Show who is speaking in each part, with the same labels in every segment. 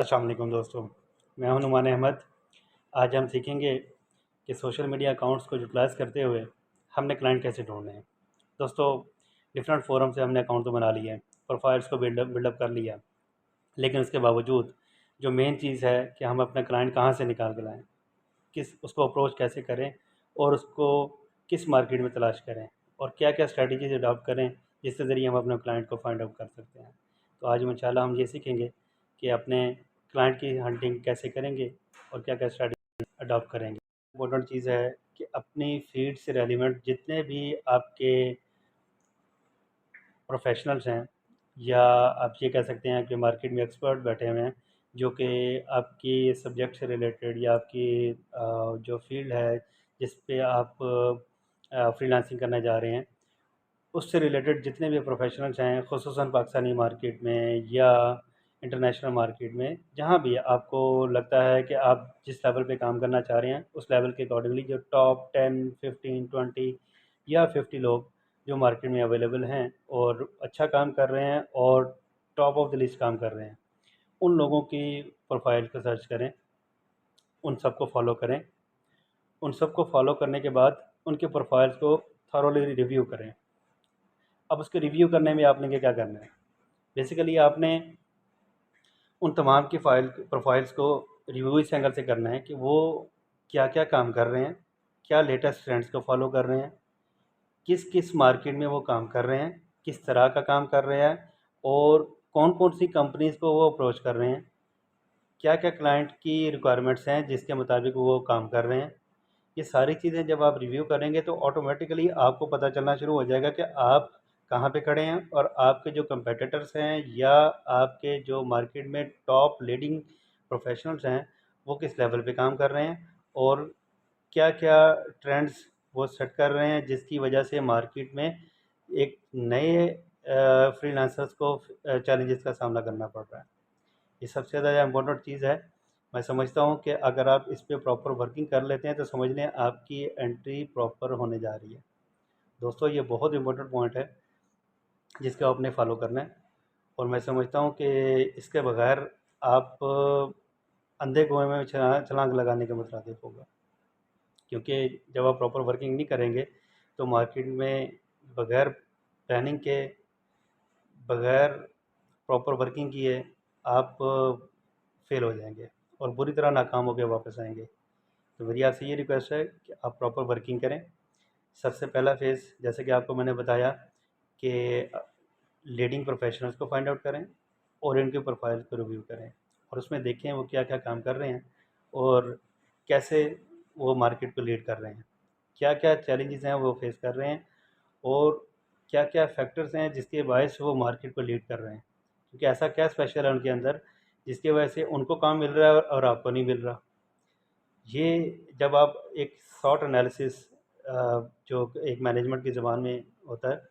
Speaker 1: अस्सलाम वालेकुम दोस्तों, मैं हूं नुमान अहमद। आज हम सीखेंगे कि सोशल मीडिया अकाउंट्स को यूटिलाइज़ करते हुए हमने क्लाइंट कैसे ढूंढने हैं। दोस्तों, डिफरेंट फोरम से हमने अकाउंट तो बना लिए हैं, प्रोफाइल्स को बिल्डअप कर लिया, लेकिन उसके बावजूद जो मेन चीज़ है कि हम अपना क्लाइंट कहाँ से निकाल के लाएँ, किस उसको अप्रोच कैसे करें और उसको किस मार्केट में तलाश करें और क्या-क्या स्ट्रैटेजीज़ अडॉप्ट करें, जिसके ज़रिए हम अपने क्लाइंट को फाइंड आउट कर सकते हैं। तो आज इंशाल्लाह हम ये सीखेंगे कि अपने क्लाइंट की हंटिंग कैसे करेंगे और क्या-क्या स्ट्रैटेजी अडॉप्ट करेंगे। इम्पोर्टेंट चीज़ है कि अपनी फ़ीड से रेलेवेंट जितने भी आपके प्रोफेशनल्स हैं, या आप ये कह सकते हैं कि मार्केट में एक्सपर्ट बैठे हुए हैं जो कि आपकी सब्जेक्ट से रिलेटेड या आपकी जो फील्ड है जिस पे आप फ्रीलांसिंग करने जा रहे हैं, उससे रिलेटेड जितने भी प्रोफेशनल्स हैं, ख़ुसूसन पाकिस्तानी मार्केट में या इंटरनेशनल मार्केट में, जहाँ भी आपको लगता है कि आप जिस लेवल पे काम करना चाह रहे हैं उस लेवल के अकॉर्डिंगली जो टॉप 10, 15, 20 या 50 लोग जो मार्केट में अवेलेबल हैं और अच्छा काम कर रहे हैं और टॉप ऑफ द लिस्ट काम कर रहे हैं, उन लोगों की प्रोफाइल को सर्च करें, उन सबको फॉलो करें। उन सबको फॉलो करने के बाद उनके प्रोफाइल्स को थॉरोली रिव्यू करें। अब उसके रिव्यू करने में आपने क्या करना है, बेसिकली आपने उन तमाम की प्रोफाइल्स को रिव्यू इस एंगल से करना है कि वो क्या क्या काम कर रहे हैं, क्या लेटेस्ट ट्रेंड्स को फॉलो कर रहे हैं, किस किस मार्केट में वो काम कर रहे हैं, किस तरह का काम कर रहे हैं और कौन कौन सी कंपनीज़ को वो अप्रोच कर रहे हैं, क्या क्या क्लाइंट की रिक्वायरमेंट्स हैं जिसके मुताबिक वो काम कर रहे हैं। ये सारी चीज़ें जब आप रिव्यू करेंगे तो ऑटोमेटिकली आपको पता चलना शुरू हो जाएगा कि आप कहाँ पे खड़े हैं और आपके जो कंपेटिटर्स हैं या आपके जो मार्केट में टॉप लीडिंग प्रोफेशनल्स हैं वो किस लेवल पे काम कर रहे हैं और क्या-क्या ट्रेंड्स वो सेट कर रहे हैं जिसकी वजह से मार्केट में एक नए फ्रीलांसर्स को चैलेंजेस का सामना करना पड़ रहा है। ये सबसे ज़्यादा इम्पोर्टेंट चीज़ है। मैं समझता हूँ कि अगर आप इस पे प्रॉपर वर्किंग कर लेते हैं तो समझ लें आपकी एंट्री प्रॉपर होने जा रही है। दोस्तों, ये बहुत इम्पोर्टेंट पॉइंट है जिसको आपने फॉलो करना है और मैं समझता हूँ कि इसके बगैर आप अंधे कुएँ में छलांग लगाने के मुताबिक होगा, क्योंकि जब आप प्रॉपर वर्किंग नहीं करेंगे तो मार्केट में बगैर प्लानिंग के, बगैर प्रॉपर वर्किंग किए आप फेल हो जाएंगे और बुरी तरह नाकाम होकर वापस आएंगे। तो मेरी आपसे ये रिक्वेस्ट है कि आप प्रॉपर वर्किंग करें। सबसे पहला फ़ेज़, जैसे कि आपको मैंने बताया कि लीडिंग प्रोफेशनल्स को फाइंड आउट करें और इनके प्रोफाइल को रिव्यू करें और उसमें देखें वो क्या क्या काम कर रहे हैं और कैसे वो मार्केट को लीड कर रहे हैं, क्या क्या चैलेंजेस हैं वो फेस कर रहे हैं और क्या क्या फैक्टर्स हैं जिसके बायस वो मार्केट को लीड कर रहे हैं, क्योंकि ऐसा क्या स्पेशल है उनके अंदर जिसकी वजह से उनको काम मिल रहा है और आपको नहीं मिल रहा। ये जब आप एक शॉर्ट एनालिसिस, जो एक मैनेजमेंट की ज़बान में होता है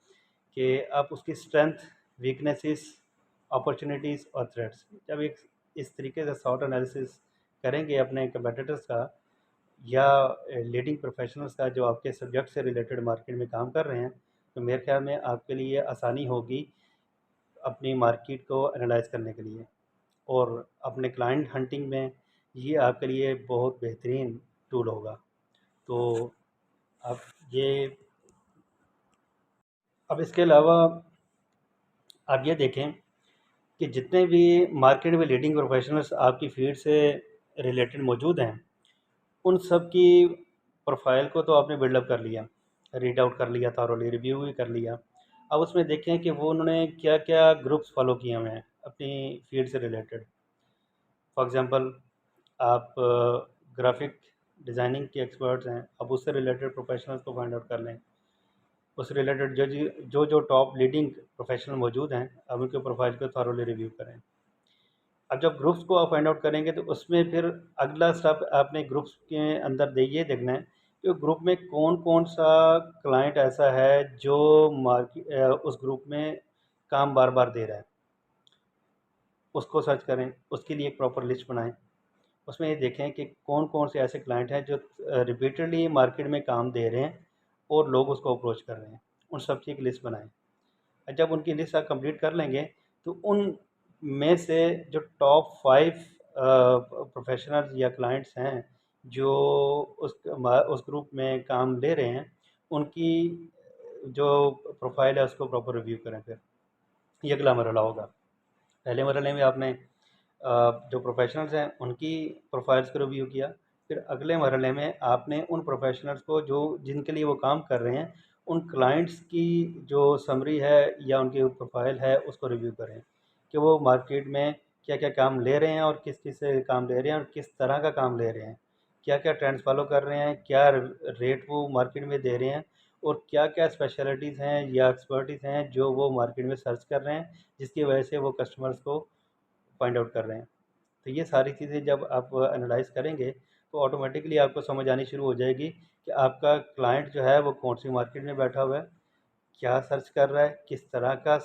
Speaker 1: कि आप उसकी स्ट्रेंथ, वीकनेसेस, अपॉर्चुनिटीज़ और थ्रेट्स, जब एक इस तरीके से शॉर्ट एनालिसिस करेंगे अपने कंपेटिटर्स का या लीडिंग प्रोफेशनल्स का जो आपके सब्जेक्ट से रिलेटेड मार्केट में काम कर रहे हैं, तो मेरे ख्याल में आपके लिए आसानी होगी अपनी मार्केट को एनालाइज़ करने के लिए और अपने क्लाइंट हंटिंग में ये आपके लिए बहुत बेहतरीन टूल होगा। तो आप ये, अब इसके अलावा आप ये देखें कि जितने भी मार्केट में लीडिंग प्रोफेशनल्स आपकी फील्ड से रिलेटेड मौजूद हैं, उन सब की प्रोफाइल को तो आपने बिल्डअप कर लिया, रीड आउट कर लिया, थॉरोली रिव्यू भी कर लिया। अब उसमें देखें कि वो उन्होंने क्या-क्या ग्रुप्स फॉलो किए हुए हैं अपनी फील्ड से रिलेटेड। फॉर एग्ज़ाम्पल, आप ग्राफ़िक डिज़ाइनिंग के एक्सपर्ट्स हैं, अब उससे रिलेटेड प्रोफेशनल्स को फाइंड आउट कर लें। उससे रिलेटेड जो टॉप लीडिंग प्रोफेशनल मौजूद हैं, अब उनके प्रोफाइल को थॉरोली रिव्यू करें। अब जब ग्रुप्स को आप फाइंड आउट करेंगे तो उसमें फिर अगला स्टेप आपने ग्रुप्स के अंदर ये देखना है कि ग्रुप में कौन-कौन सा क्लाइंट ऐसा है जो उस ग्रुप में काम बार-बार दे रहा है। उसको सर्च करें, उसके लिए एक प्रॉपर लिस्ट बनाएँ। उसमें ये देखें कि कौन-कौन से ऐसे क्लाइंट हैं जो रिपीटेडली मार्केट में काम दे रहे हैं और लोग उसको अप्रोच कर रहे हैं। उन सब की एक लिस्ट बनाएँ। जब उनकी लिस्ट आप कंप्लीट कर लेंगे तो उन में से जो टॉप 5 प्रोफेशनल्स या क्लाइंट्स हैं जो उस ग्रुप में काम ले रहे हैं, उनकी जो प्रोफाइल है उसको प्रॉपर रिव्यू करें। फिर ये अगला मरहला होगा। पहले मरहले में आपने जो प्रोफेशनल्स हैं उनकी प्रोफाइल्स को रिव्यू किया। फिर अगले मरहले में आपने उन प्रोफेशनल्स को जो जिनके लिए वो काम कर रहे हैं, उन क्लाइंट्स की जो समरी है या उनकी प्रोफाइल है उसको रिव्यू करें कि वो मार्केट में क्या क्या काम ले रहे हैं और किस किस से काम ले रहे हैं और किस तरह का काम ले रहे हैं, क्या क्या ट्रेंड्स फॉलो कर रहे हैं, क्या रेट वो मार्केट में दे रहे हैं, और क्या क्या स्पेशलिटीज़ हैं या एक्सपर्टीज़ हैं जो वो मार्केट में सर्च कर रहे हैं, जिसकी वजह से वो कस्टमर्स को फाइंड आउट कर रहे हैं। तो ये सारी चीज़ें जब आप एनालाइज़ करेंगे तो ऑटोमेटिकली आपको समझ आनी शुरू हो जाएगी कि आपका क्लाइंट जो है वो कौन सी मार्केट में बैठा हुआ है, क्या सर्च कर रहा है, किस तरह का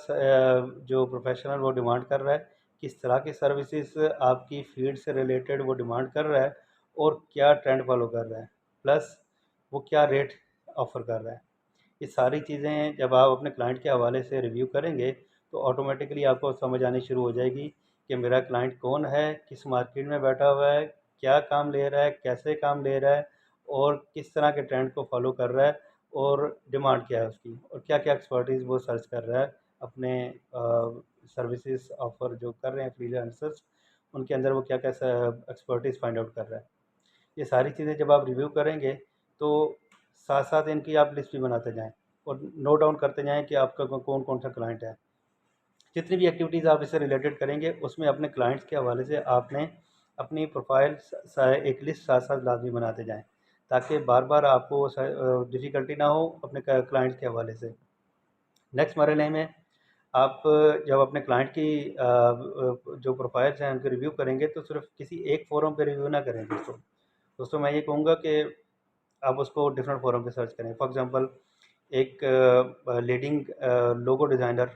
Speaker 1: जो प्रोफेशनल वो डिमांड कर रहा है, किस तरह की सर्विसेज आपकी फील्ड से रिलेटेड वो डिमांड कर रहा है, और क्या ट्रेंड फॉलो कर रहा है, प्लस वो क्या रेट ऑफ़र कर रहा है। ये सारी चीज़ें जब आप अपने क्लाइंट के हवाले से रिव्यू करेंगे तो ऑटोमेटिकली आपको समझ आनी शुरू हो जाएगी कि मेरा क्लाइंट कौन है, किस मार्केट में बैठा हुआ है, क्या काम ले रहा है, कैसे काम ले रहा है, और किस तरह के ट्रेंड को फॉलो कर रहा है, और डिमांड क्या है उसकी, और क्या क्या एक्सपर्टीज़ वो सर्च कर रहा है अपने सर्विसेज ऑफर जो कर रहे हैं फ्रीलांसर्स, उनके अंदर वो क्या क्या एक्सपर्टीज़ फाइंड आउट कर रहा है। ये सारी चीज़ें जब आप रिव्यू करेंगे तो साथ साथ इनकी आप लिस्ट भी बनाते जाएं और नोट डाउन करते जाएं कि आपका कौन कौन सा क्लाइंट है। जितनी भी एक्टिविटीज़ आप इससे रिलेटेड करेंगे उसमें अपने क्लाइंट्स के हवाले से आपने अपनी प्रोफाइल एक लिस्ट साथ साथ लाजमी बनाते जाएं, ताकि बार बार आपको डिफ़िकल्टी ना हो अपने क्लाइंट्स के हवाले से। नेक्स्ट मरहले में आप जब अपने क्लाइंट की जो प्रोफाइल्स हैं उनके रिव्यू करेंगे तो सिर्फ किसी एक फोरम पे रिव्यू ना करें दोस्तों। दोस्तों मैं ये कहूँगा कि आप उसको डिफरेंट फोरम पे सर्च करें। फॉर एग्जांपल एक लीडिंग लोगो डिज़ाइनर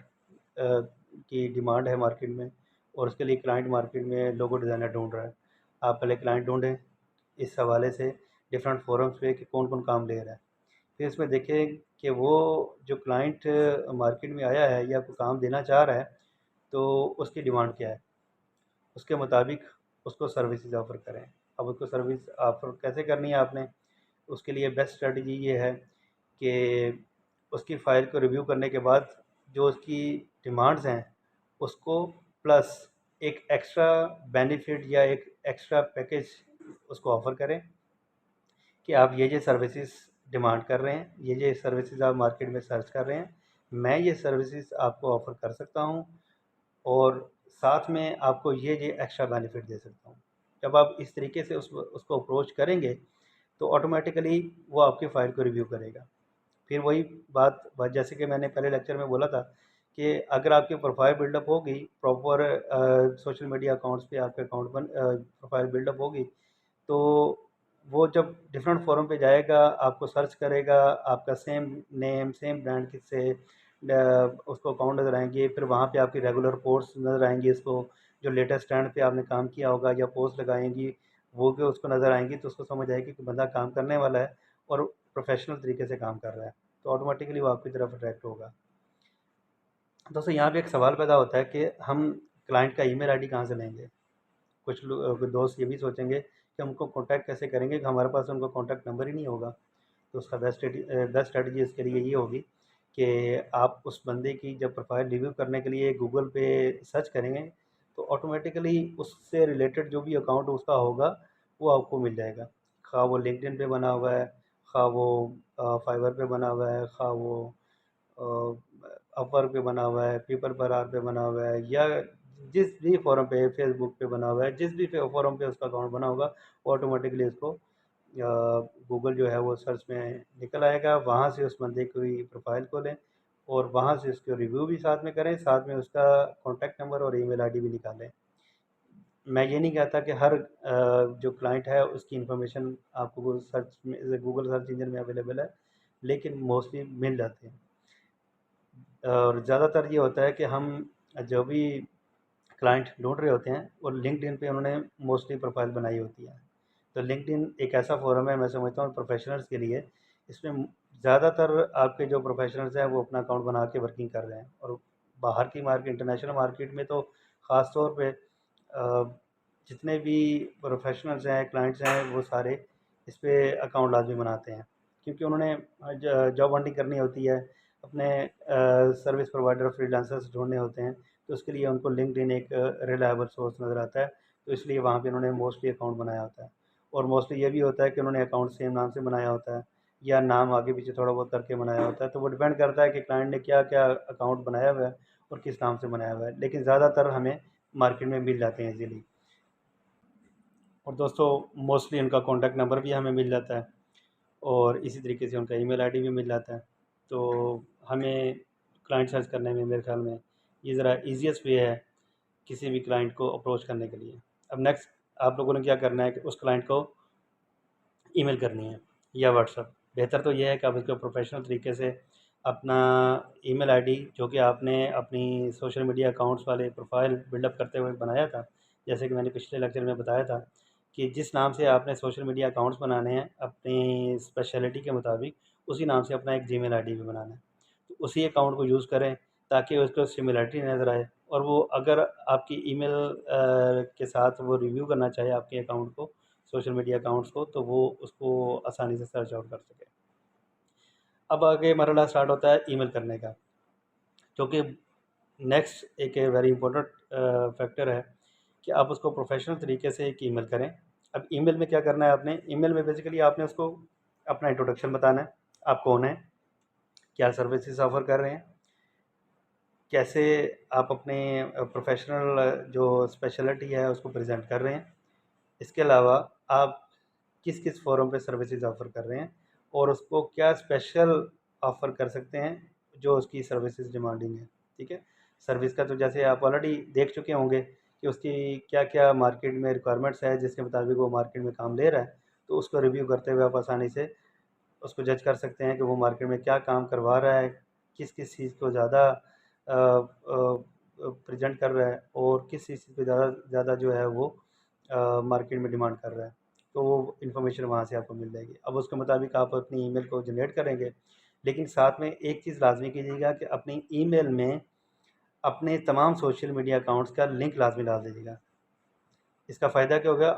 Speaker 1: की डिमांड है मार्केट में, और उसके लिए क्लाइंट मार्केट में लोगो डिज़ाइनर ढूंढ रहा है। आप पहले क्लाइंट ढूंढें इस हवाले से डिफरेंट फोरम्स पे कि कौन कौन काम ले रहा है। फिर इसमें देखें कि वो जो क्लाइंट मार्केट में आया है या कोई काम देना चाह रहा है तो उसकी डिमांड क्या है, उसके मुताबिक उसको सर्विसेज ऑफ़र करें। अब उसको सर्विस ऑफ़र कैसे करनी है आपने, उसके लिए बेस्ट स्ट्रेटजी ये है कि उसकी फ़ाइल को रिव्यू करने के बाद जो उसकी डिमांड्स हैं उसको प्लस एक एक्स्ट्रा बेनिफिट या एक एक्स्ट्रा पैकेज उसको ऑफ़र करें कि आप ये सर्विसेज डिमांड कर रहे हैं, ये सर्विसेज आप मार्केट में सर्च कर रहे हैं, मैं ये सर्विसेज आपको ऑफ़र कर सकता हूँ, और साथ में आपको ये एक्स्ट्रा बेनिफिट दे सकता हूँ। जब आप इस तरीके से उसको अप्रोच करेंगे तो ऑटोमेटिकली वो आपकी फ़ाइल को रिव्यू करेगा। फिर वही बात जैसे कि मैंने पहले लेक्चर में बोला था कि अगर आपकी प्रोफाइल बिल्डअप होगी प्रॉपर, सोशल मीडिया अकाउंट्स पे आपके अकाउंट प्रोफाइल बिल्डअप होगी, तो वो जब डिफरेंट फोरम पे जाएगा आपको सर्च करेगा, आपका सेम नेम सेम ब्रांड से उसको अकाउंट नज़र आएंगे, फिर वहाँ पे आपकी रेगुलर पोस्ट नज़र आएंगी, इसको जो लेटेस्ट ट्रेंड पे आपने काम किया होगा या पोस्ट लगाएंगी वो भी उसको नज़र आएंगी, तो उसको समझ आएगी कि बंदा काम करने वाला है और प्रोफेशनल तरीके से काम कर रहा है, तो ऑटोमेटिकली वो आपकी तरफ अट्रैक्ट होगा। दोस्तों यहाँ पे एक सवाल पैदा होता है कि हम क्लाइंट का ईमेल आईडी कहाँ से लेंगे। कुछ लोग दोस्त ये भी सोचेंगे कि हमको कॉन्टैक्ट कैसे करेंगे कि हमारे पास उनका कॉन्टैक्ट नंबर ही नहीं होगा। तो उसका बेस्ट स्ट्रेटजी इसके लिए ये होगी कि आप उस बंदे की जब प्रोफाइल रिव्यू करने के लिए गूगल पे सर्च करेंगे तो ऑटोमेटिकली उससे रिलेटेड जो भी अकाउंट उसका होगा वो आपको मिल जाएगा। खा वो लिंक्डइन पे बना हुआ है, खा वो फाइवर पे बना हुआ है, खा वो अपवर्क पे बना हुआ है, पीपल पर आर पे बना हुआ है, या जिस भी फोरम पे फेसबुक पे बना हुआ है, जिस भी फोरम पे उसका अकाउंट बना होगा वो ऑटोमेटिकली उसको गूगल जो है वो सर्च में निकल आएगा। वहाँ से उस बंदे की प्रोफाइल खोलें और वहाँ से उसके रिव्यू भी साथ में करें, साथ में उसका कॉन्टैक्ट नंबर और ईमेल आईडी भी निकालें। मैं ये नहीं कहता कि हर जो क्लाइंट है उसकी इन्फॉर्मेशन आपको गूगल सर्च इंजन में अवेलेबल है, लेकिन मोस्टली मिल जाते हैं। और ज़्यादातर ये होता है कि हम जो भी क्लाइंट ढूंढ रहे होते हैं और लिंक्डइन पे उन्होंने मोस्टली प्रोफाइल बनाई होती है। तो लिंक्डइन एक ऐसा फोरम है मैं समझता हूँ प्रोफेशनल्स के लिए, इसमें ज़्यादातर आपके जो प्रोफेशनल्स हैं वो अपना अकाउंट बना के वर्किंग कर रहे हैं, और बाहर की मार्केट इंटरनेशनल मार्केट में तो ख़ास तौर पे जितने भी प्रोफेशनल्स हैं, क्लाइंट्स हैं, वो सारे इस पे अकाउंट लाजमी बनाते हैं, क्योंकि उन्होंने जॉब हंटिंग करनी होती है, अपने सर्विस प्रोवाइडर फ्रीलांसर्स ढूंढने होते हैं, तो उसके लिए उनको लिंक्डइन एक रिलायबल सोर्स नज़र आता है। तो इसलिए वहाँ पे उन्होंने मोस्टली अकाउंट बनाया होता है। और मोस्टली ये भी होता है कि उन्होंने अकाउंट सेम नाम से बनाया होता है या नाम आगे पीछे थोड़ा बहुत करके बनाया होता है। तो वो डिपेंड करता है कि क्लाइंट ने क्या क्या अकाउंट बनाया हुआ है और किस नाम से बनाया हुआ है, लेकिन ज़्यादातर हमें मार्केट में मिल जाते हैं इजीली। और दोस्तों, मोस्टली उनका कॉन्टैक्ट नंबर भी हमें मिल जाता है और इसी तरीके से उनका ईमेल आईडी भी मिल जाता है। तो हमें क्लाइंट सर्च करने में मेरे ख्याल में ये ज़रा ईज़ीएस्ट वे है किसी भी क्लाइंट को अप्रोच करने के लिए। अब नेक्स्ट आप लोगों ने क्या करना है कि उस क्लाइंट को ईमेल करनी है या व्हाट्सएप। बेहतर तो ये है कि आप इसको प्रोफेशनल तरीके से अपना ईमेल आईडी जो कि आपने अपनी सोशल मीडिया अकाउंट्स वाले प्रोफाइल बिल्डअप करते हुए बनाया था, जैसे कि मैंने पिछले लेक्चर में बताया था कि जिस नाम से आपने सोशल मीडिया अकाउंट्स बनाने हैं अपनी स्पेशलिटी के मुताबिक, उसी नाम से अपना एक जीमेल आईडी भी बनाना है। तो उसी अकाउंट को यूज़ करें ताकि उसको सिमिलरिटी नज़र आए, और वो अगर आपकी ईमेल के साथ वो रिव्यू करना चाहे आपके अकाउंट को, सोशल मीडिया अकाउंट्स को, तो वो उसको आसानी से सर्च आउट कर सके। अब आगे मरहला स्टार्ट होता है ईमेल करने का, जो कि नेक्स्ट एक वेरी इंपॉर्टेंट फैक्टर है कि आप उसको प्रोफेशनल तरीके से एक ईमेल करें। अब ईमेल में क्या करना है आपने, ईमेल में बेसिकली आपने उसको अपना इंट्रोडक्शन बताना है, आप कौन हैं, क्या सर्विसेज ऑफ़र कर रहे हैं, कैसे आप अपने प्रोफेशनल जो स्पेशलिटी है उसको प्रेजेंट कर रहे हैं। इसके अलावा आप किस किस फोरम पे सर्विसेज ऑफ़र कर रहे हैं और उसको क्या स्पेशल ऑफ़र कर सकते हैं जो उसकी सर्विसेज डिमांडिंग है। ठीक है, सर्विस का तो जैसे आप ऑलरेडी देख चुके होंगे कि उसकी क्या क्या मार्केट में रिक्वायरमेंट्स है जिसके मुताबिक वो मार्केट में काम ले रहा है। तो उसको रिव्यू करते हुए आप आसानी से उसको जज कर सकते हैं कि वो मार्केट में क्या काम करवा रहा है, किस किस चीज़ को ज़्यादा प्रेजेंट कर रहा है और किस चीज़ पे ज़्यादा ज़्यादा जो है वो मार्केट में डिमांड कर रहा है। तो वो इन्फॉर्मेशन वहाँ से आपको मिल जाएगी। अब उसके मुताबिक आप अपनी ईमेल को जनरेट करेंगे, लेकिन साथ में एक चीज़ लाजमी कीजिएगा कि अपनी ईमेल में अपने तमाम सोशल मीडिया अकाउंट्स का लिंक लाजमी डाल दीजिएगा। इसका फ़ायदा क्या होगा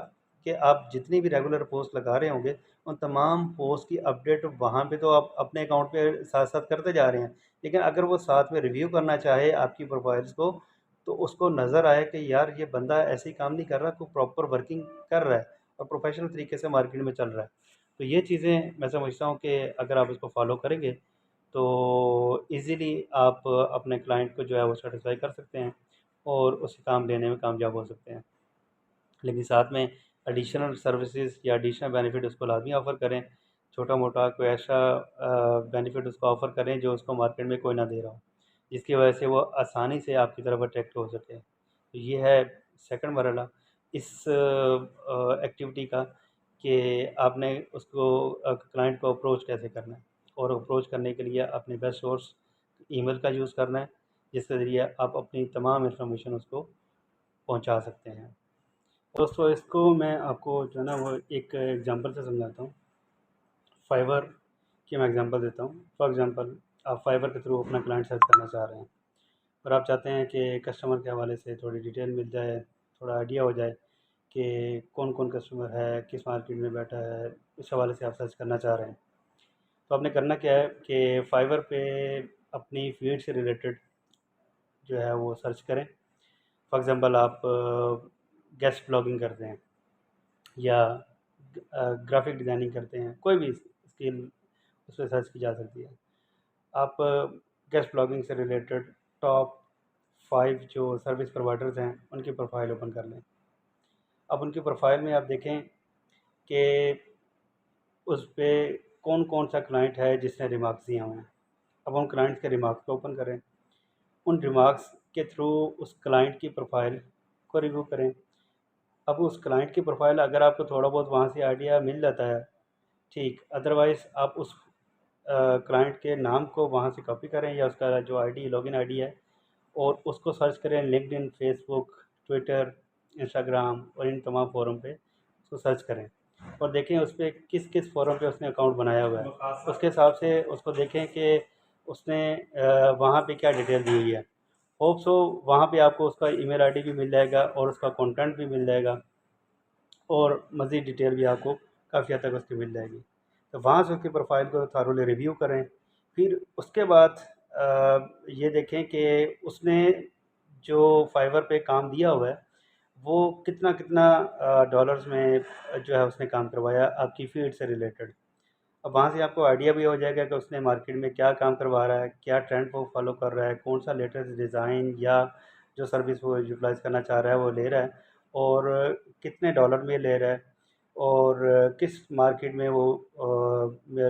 Speaker 1: कि आप जितनी भी रेगुलर पोस्ट लगा रहे होंगे, उन तमाम पोस्ट की अपडेट वहाँ पे तो आप अपने अकाउंट पे साथ-साथ करते जा रहे हैं। लेकिन अगर वो साथ में रिव्यू करना चाहे आपकी प्रोफाइल्स को, तो उसको नज़र आए कि यार ये बंदा ऐसे ही काम नहीं कर रहा, कोई प्रॉपर वर्किंग कर रहा है और प्रोफेशनल तरीके से मार्केट में चल रहा है। तो ये चीज़ें मैं समझता हूँ कि अगर आप इसको फ़ॉलो करेंगे, तो ईज़िली आप अपने क्लाइंट को जो है वो सैटिस्फाई कर सकते हैं और उससे काम लेने में कामयाब हो सकते हैं। लेकिन साथ में एडिशनल सर्विसेज या एडिशनल बेनिफिट उसको लाजमी ऑफ़र करें। छोटा मोटा कोई ऐसा बेनिफिट उसको ऑफ़र करें जो उसको मार्केट में कोई ना दे रहा हो, जिसकी वजह से वो आसानी से आपकी तरफ अट्रैक्ट हो सके। तो ये है सेकंड मरहला इस एक्टिविटी का कि आपने उसको क्लाइंट को अप्रोच कैसे करना है, और अप्रोच करने के लिए अपने बेस्ट सोर्स ईमेल का यूज़ करना है, जिसके ज़रिए आप अपनी तमाम इन्फॉर्मेशन उसको पहुंचा सकते हैं। दोस्तों, इसको मैं आपको जो है ना वो एक एग्जांपल से समझाता हूँ। फाइवर की मैं एग्जांपल देता हूँ। फॉर एग्जांपल, आप फाइवर के थ्रू अपना क्लाइंट सर्च करना चाह रहे हैं और आप चाहते हैं कि कस्टमर के हवाले से थोड़ी डिटेल मिल जाए, थोड़ा आइडिया हो जाए कि कौन कौन कस्टमर है, किस मार्केट में बैठा है, उस हवाले से आप सर्च करना चाह रहे हैं। तो आपने करना क्या है कि फाइवर पे अपनी फील्ड से रिलेटेड जो है वो सर्च करें। फॉर एग्जांपल, आप गेस्ट ब्लॉगिंग करते हैं या ग्राफिक डिज़ाइनिंग करते हैं, कोई भी स्किल उस पर सर्च की जा सकती है। आप गेस्ट ब्लॉगिंग से रिलेटेड टॉप 5 जो सर्विस प्रोवाइडर्स हैं उनकी प्रोफाइल ओपन कर लें। अब उनकी प्रोफाइल में आप देखें कि उस पे कौन कौन सा क्लाइंट है जिसने रिमार्क्स दिए हुए हैं। अब उन क्लाइंट्स के रिमार्क्स को ओपन करें, उन रिमार्क्स के थ्रू उस क्लाइंट की प्रोफाइल को रिव्यू करें। अब उस क्लाइंट की प्रोफाइल अगर आपको थोड़ा बहुत वहाँ से आइडिया मिल जाता है, ठीक, अदरवाइज़ आप उस क्लाइंट के नाम को वहाँ से कॉपी करें या उसका जो आईडी लॉगिन आईडी है और उसको सर्च करें लिंक्डइन, फेसबुक, ट्विटर, इंस्टाग्राम और इन तमाम फोरम पे उसको सर्च करें और देखें उस पे किस किस फोरम पे उसने अकाउंट बनाया हुआ है। उसके हिसाब से उसको देखें कि उसने वहाँ पे क्या डिटेल दी हुई है। होप सो वहाँ पे आपको उसका ईमेल आईडी भी मिल जाएगा और उसका कंटेंट भी मिल जाएगा। और मज़ीद डिटेल भी आपको काफ़ी हद तक उसकी मिल जाएगी। तो वहाँ से उसकी प्रोफ़ाइल को थॉरोली रिव्यू करें। फिर उसके बाद ये देखें कि उसने जो फाइवर पे काम दिया हुआ है, वो कितना-कितना डॉलर्स में जो है उसने काम करवाया आपकी फ़ील्ड से रिलेटेड। अब वहाँ से आपको आइडिया भी हो जाएगा कि उसने मार्केट में क्या काम करवा रहा है, क्या ट्रेंड वो फॉलो कर रहा है, कौन सा लेटेस्ट डिज़ाइन या जो सर्विस वो यूटिलाइज़ करना चाह रहा है वो ले रहा है, और कितने डॉलर में ले रहा है, और किस मार्केट में वो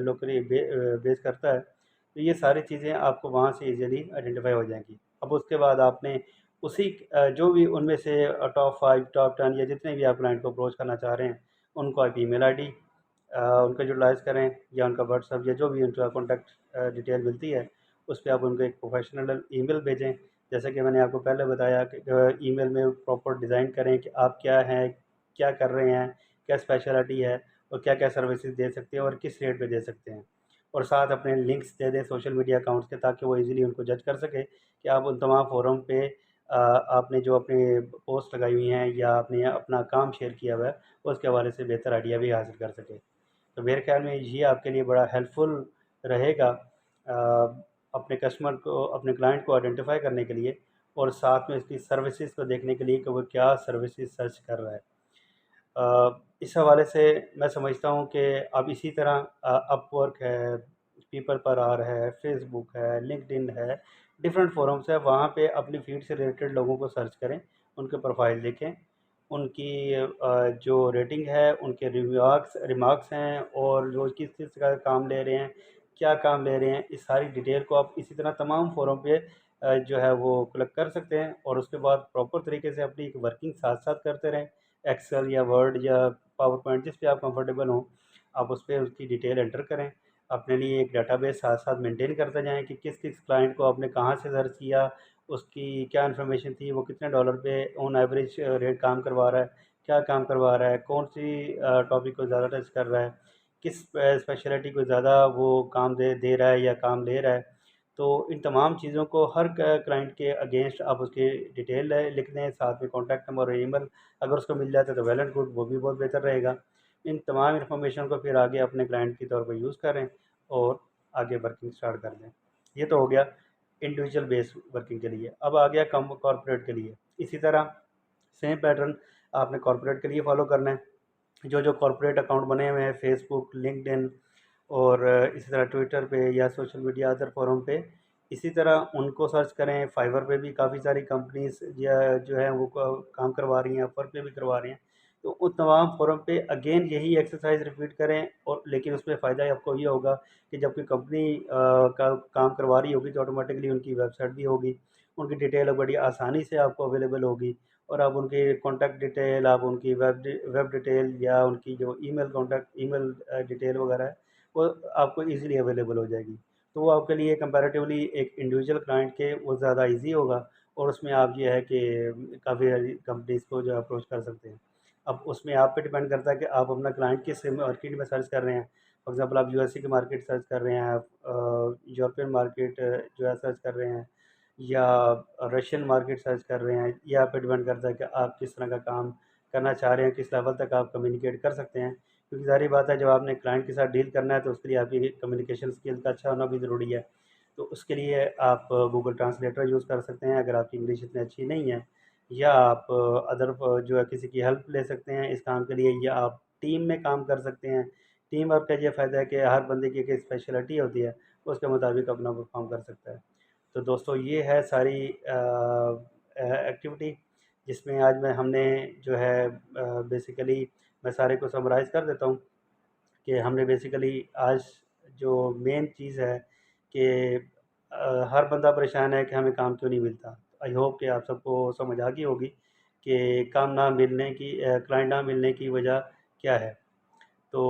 Speaker 1: लोकली बेस करता है। तो ये सारी चीज़ें आपको वहाँ से इजीली आइडेंटिफाई हो जाएंगी। अब उसके बाद आपने उसी जो भी उनमें से टॉप 5 टॉप 10 या जितने भी आप क्लाइंट को अप्रोच करना चाह रहे हैं, उनको आप ईमेल आईडी उनका यूटिलाइज़ करें, या उनका व्हाट्सएप या जो भी उनका कॉन्टैक्ट डिटेल मिलती है, उस पे आप उनको एक प्रोफेशनल ईमेल भेजें। जैसे कि मैंने आपको पहले बताया कि ईमेल में प्रॉपर डिज़ाइन करें कि आप क्या हैं, क्या कर रहे हैं, क्या स्पेशलिटी है, और क्या-क्या सर्विसेज़ दे सकते हैं और किस रेट पे दे सकते हैं। और साथ अपने लिंक्स दे दें सोशल मीडिया अकाउंट्स के, ताकि वो ईज़िली उनको जज कर सकें कि आप उन तमाम फ़ोरम पे आपने जो अपनी पोस्ट लगाई हुई हैं या आपने अपना काम शेयर किया हुआ है, उसके हवाले से बेहतर आइडिया भी हासिल कर सकें। तो मेरे ख्याल में ये आपके लिए बड़ा हेल्पफुल रहेगा अपने कस्टमर को, अपने क्लाइंट को आइडेंटिफाई करने के लिए, और साथ में इसकी सर्विसेज को देखने के लिए कि वो क्या सर्विसेज सर्च कर रहा है। इस हवाले से मैं समझता हूँ कि अब इसी तरह अपवर्क है, पीपल पर आर है, फेसबुक है, लिंक्डइन है, डिफरेंट फोरम्स है, वहाँ पे अपनी फील्ड से रिलेटेड लोगों को सर्च करें, उनके प्रोफाइल देखें, उनकी जो रेटिंग है, उनके रिमार्क्स रिमार्क्स हैं, और जो किस चीज़ का काम ले रहे हैं, क्या काम ले रहे हैं, इस सारी डिटेल को आप इसी तरह तमाम फोरम पे जो है वो कलेक्ट कर सकते हैं, और उसके बाद प्रॉपर तरीके से अपनी एक वर्किंग साथ साथ करते रहें। एक्सेल या वर्ड या पावर पॉइंट जिस पे आप कंफर्टेबल हों, आप उस पे उसकी डिटेल एंटर करें। अपने लिए एक डेटाबेस साथ साथ मेंटेन करते जाएँ कि किस किस क्लाइंट को आपने कहाँ से सर्च किया, उसकी क्या इन्फॉर्मेशन थी, वो कितने डॉलर पे ऑन एवरेज रेट काम करवा रहा है, क्या काम करवा रहा है, कौन सी टॉपिक को ज़्यादा टच कर रहा है, किस स्पेशलिटी को ज़्यादा वो काम दे रहा है या काम ले रहा है। तो इन तमाम चीज़ों को हर क्लाइंट के अगेंस्ट आप उसकी डिटेल लिख दें, साथ में कॉन्टैक्ट नंबर और ईमेल अगर उसको मिल जाता है तो वेल एंड गुड, वो भी बहुत बेहतर रहेगा। इन तमाम इन्फॉर्मेशन को फिर आगे अपने क्लाइंट के तौर पर यूज़ करें और आगे वर्किंग स्टार्ट कर दें। ये तो हो गया इंडिविजुअल बेस वर्किंग के लिए। अब आ गया कम कॉर्पोरेट के लिए। इसी तरह सेम पैटर्न आपने कॉर्पोरेट के लिए फॉलो करना है। जो जो कॉर्पोरेट अकाउंट बने हुए हैं फेसबुक, लिंक्डइन और इसी तरह ट्विटर पे या सोशल मीडिया अदर फोरम पे, इसी तरह उनको सर्च करें। फाइवर पे भी काफ़ी सारी कंपनीज या जो है वो काम करवा रही हैं, अपवर्क पे भी करवा रही हैं। तो उन तमाम फोरम पे अगेन यही एक्सरसाइज रिपीट करें, और लेकिन उसमें फ़ायदा आपको ये होगा कि जब कोई कंपनी का काम करवा रही होगी तो ऑटोमेटिकली उनकी वेबसाइट भी होगी, उनकी डिटेल बड़ी आसानी से आपको अवेलेबल होगी, और आप उनकी कॉन्टैक्ट डिटेल, आप उनकी वेब डिटेल या उनकी जो ईमेल कॉन्टैक्ट ईमेल डिटेल वगैरह है, वो आपको ईज़िली अवेलेबल हो जाएगी। तो वो आपके लिए कंपैरेटिवली एक इंडिविजुअल क्लाइंट के वो ज़्यादा ईज़ी होगा, और उसमें आप ये है कि काफ़ी सारी कंपनीज़ को जो अप्रोच कर सकते हैं। अब उसमें आप पे डिपेंड करता है कि आप अपना क्लाइंट किस मार्केट में सर्च कर रहे हैं। फॉर एग्ज़ाम्पल आप यूएसए की मार्केट सर्च कर रहे हैं, आप यूरोपियन मार्केट जो है सर्च कर रहे हैं, या रशियन मार्केट सर्च कर रहे हैं। ये आप पे डिपेंड करता है कि आप किस तरह का काम करना चाह रहे हैं, किस लेवल तक आप कम्युनिकेट कर सकते हैं। क्योंकि ज़ाहिर बात है जब आपने क्लाइंट के साथ डील करना है तो उसके लिए आपकी कम्युनिकेशन स्किल का अच्छा होना भी ज़रूरी है। तो उसके लिए आप गूगल ट्रांसलेटर यूज़ कर सकते हैं अगर आपकी इंग्लिश इतनी अच्छी नहीं है, या आप अदर जो है किसी की हेल्प ले सकते हैं इस काम के लिए, या आप टीम में काम कर सकते हैं। टीम वर्क का ये फ़ायदा है कि हर बंदे की एक स्पेशलिटी होती है, उसके मुताबिक अपना परफॉर्म कर सकता है। तो दोस्तों ये है सारी एक्टिविटी जिसमें आज मैं हमने जो है बेसिकली मैं सारे को समराइज़ कर देता हूँ कि हमने बेसिकली आज जो मेन चीज़ है कि हर बंदा परेशान है कि हमें काम क्यों नहीं मिलता। आई होप कि आप सबको समझ आ गई होगी कि काम ना मिलने की क्लाइंट ना मिलने की वजह क्या है। तो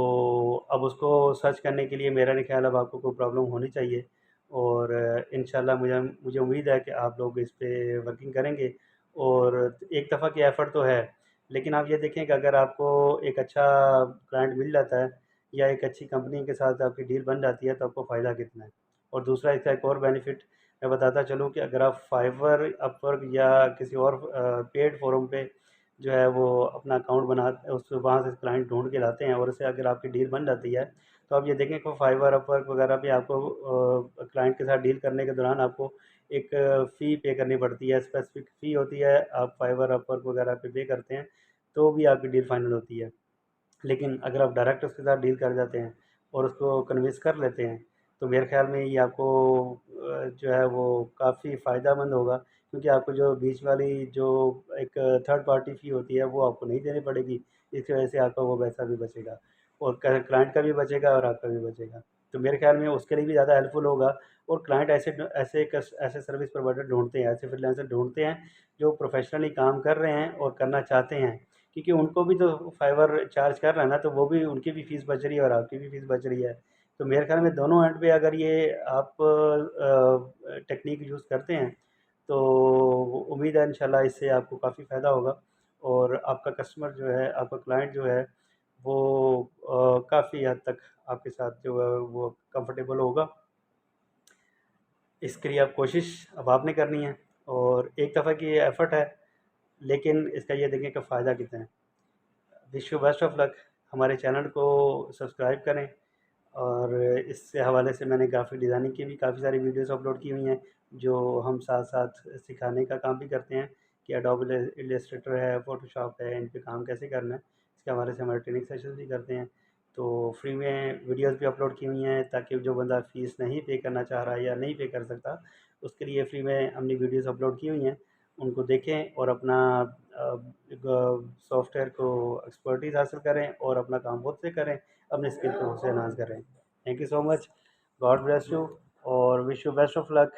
Speaker 1: अब उसको सर्च करने के लिए मेरा नहीं ख्याल अब आपको कोई प्रॉब्लम होनी चाहिए, और इंशाल्लाह मुझे मुझे उम्मीद है कि आप लोग इस पे वर्किंग करेंगे, और एक दफ़ा की एफ़र्ट तो है, लेकिन आप ये देखें कि अगर आपको एक अच्छा क्लाइंट मिल जाता है या एक अच्छी कंपनी के साथ आपकी डील बन जाती है तो आपको फ़ायदा कितना है। और दूसरा इसका एक और बेनिफिट मैं बताता चलूँ कि अगर आप फाइवर, अपवर्क या किसी और पेड फोरम पे जो है वो अपना अकाउंट बना उस वहाँ से क्लाइंट ढूंढ के लाते हैं, और उससे अगर आपकी डील बन जाती है तो आप ये देखें कि फाइवर अपवर्क वगैरह पे आपको क्लाइंट के साथ डील करने के दौरान आपको एक फ़ी पे करनी पड़ती है, स्पेसिफिक फ़ी होती है, आप फाइवर अपवर्क वगैरह पे करते हैं तो भी आपकी डील फाइनल होती है। लेकिन अगर आप डायरेक्ट उसके साथ डील कर जाते हैं और उसको कन्विंस कर लेते हैं तो मेरे ख्याल में ये आपको जो है वो काफ़ी फ़ायदेमंद होगा, क्योंकि आपको जो बीच वाली जो एक थर्ड पार्टी फ़ी होती है वो आपको नहीं देनी पड़ेगी। इसकी वजह से आपका वो पैसा भी बचेगा और क्लाइंट का भी बचेगा और आपका भी बचेगा। तो मेरे ख्याल में उसके लिए भी ज़्यादा हेल्पफुल होगा। और क्लाइंट ऐसे सर्विस प्रोवाइडर ढूंढते हैं, ऐसे फ्रीलांसर ढूंढते हैं जो प्रोफेशनली काम कर रहे हैं और करना चाहते हैं, क्योंकि उनको भी तो फाइवर चार्ज कर रहा है ना, तो वो भी उनकी भी फीस बच रही है और आपकी भी फीस बच रही है। तो मेरे ख्याल में दोनों एंड पे अगर ये आप टेक्निक यूज़ करते हैं तो उम्मीद है इंशाल्लाह इससे आपको काफ़ी फ़ायदा होगा और आपका कस्टमर जो है, आपका क्लाइंट जो है वो काफ़ी हद तक आपके साथ जो है वो कंफर्टेबल होगा। इसके लिए आप कोशिश अब आपने करनी है, और एक दफ़ा की ये एफ़र्ट है, लेकिन इसका ये देखें कि फ़ायदा कितना है। Wish you best of luck. हमारे चैनल को सब्सक्राइब करें, और इस हवाले से मैंने ग्राफिक डिज़ाइनिंग की भी काफ़ी सारी वीडियोस अपलोड की हुई हैं, जो हम साथ साथ सिखाने का काम भी करते हैं कि एडोब इलस्ट्रेटर है, फ़ोटोशॉप है, इन पे काम कैसे करना है। इसके हवाले से हमारे ट्रेनिंग सेशंस भी करते हैं। तो फ्री में वीडियोस भी अपलोड की हुई हैं, ताकि जो बंदा फ़ीस नहीं पे करना चाह रहा है या नहीं पे कर सकता, उसके लिए फ्री में हमने वीडियोस अपलोड की हुई हैं। उनको देखें और अपना सॉफ्टवेयर को एक्सपर्टीज़ हासिल करें और अपना काम खुद से करें, अपने स्किल को खुद से एनहांस करें। Thank you so much, God bless you, और wish you best of luck.